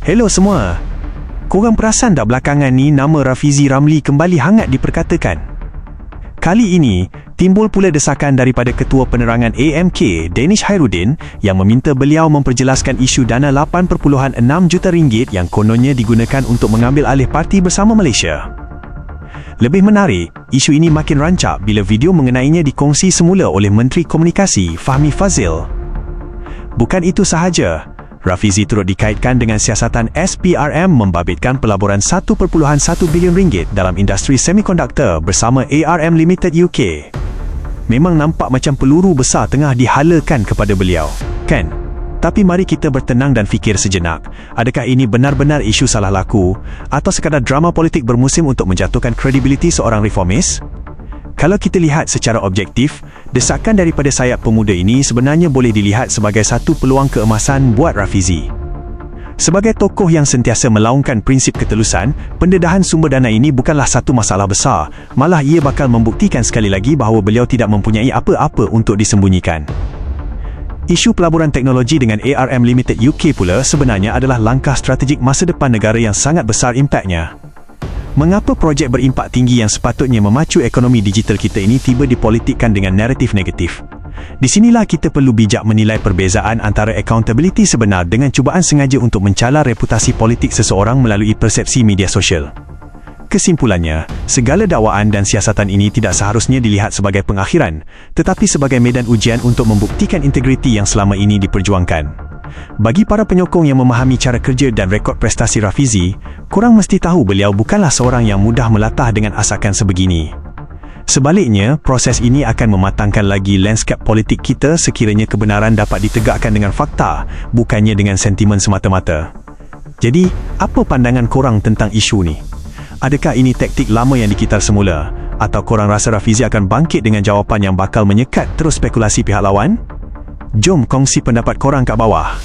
Hello semua. Korang perasan tak belakangan ni nama Rafizi Ramli kembali hangat diperkatakan? Kali ini, timbul pula desakan daripada Ketua Penerangan AMK, Danish Khairuddin, yang meminta beliau memperjelaskan isu dana 8.6 juta ringgit yang kononnya digunakan untuk mengambil alih Parti Bersama Malaysia. Lebih menarik, isu ini makin rancak bila video mengenainya dikongsi semula oleh Menteri Komunikasi Fahmi Fadzil. Bukan itu sahaja, Rafizi turut dikaitkan dengan siasatan SPRM membabitkan pelaburan 1.1 bilion ringgit dalam industri semikonduktor bersama ARM Limited UK. Memang nampak macam peluru besar tengah dihalakan kepada beliau, kan? Tapi mari kita bertenang dan fikir sejenak. Adakah ini benar-benar isu salah laku atau sekadar drama politik bermusim untuk menjatuhkan kredibiliti seorang reformis? Kalau kita lihat secara objektif, desakan daripada sayap pemuda ini sebenarnya boleh dilihat sebagai satu peluang keemasan buat Rafizi. Sebagai tokoh yang sentiasa melaungkan prinsip ketelusan, pendedahan sumber dana ini bukanlah satu masalah besar, malah ia bakal membuktikan sekali lagi bahawa beliau tidak mempunyai apa-apa untuk disembunyikan. Isu pelaburan teknologi dengan ARM Limited UK pula sebenarnya adalah langkah strategik masa depan negara yang sangat besar impaknya. Mengapa projek berimpak tinggi yang sepatutnya memacu ekonomi digital kita ini tiba dipolitikkan dengan naratif negatif? Di sinilah kita perlu bijak menilai perbezaan antara accountability sebenar dengan cubaan sengaja untuk mencalar reputasi politik seseorang melalui persepsi media sosial. Kesimpulannya, segala dakwaan dan siasatan ini tidak seharusnya dilihat sebagai pengakhiran, tetapi sebagai medan ujian untuk membuktikan integriti yang selama ini diperjuangkan. Bagi para penyokong yang memahami cara kerja dan rekod prestasi Rafizi, korang mesti tahu beliau bukanlah seorang yang mudah melatah dengan asakan sebegini. Sebaliknya, proses ini akan mematangkan lagi lanskap politik kita sekiranya kebenaran dapat ditegakkan dengan fakta, bukannya dengan sentimen semata-mata. Jadi, apa pandangan korang tentang isu ni? Adakah ini taktik lama yang dikitar semula? Atau korang rasa Rafizi akan bangkit dengan jawapan yang bakal menyekat terus spekulasi pihak lawan? Jom kongsi pendapat korang kat bawah.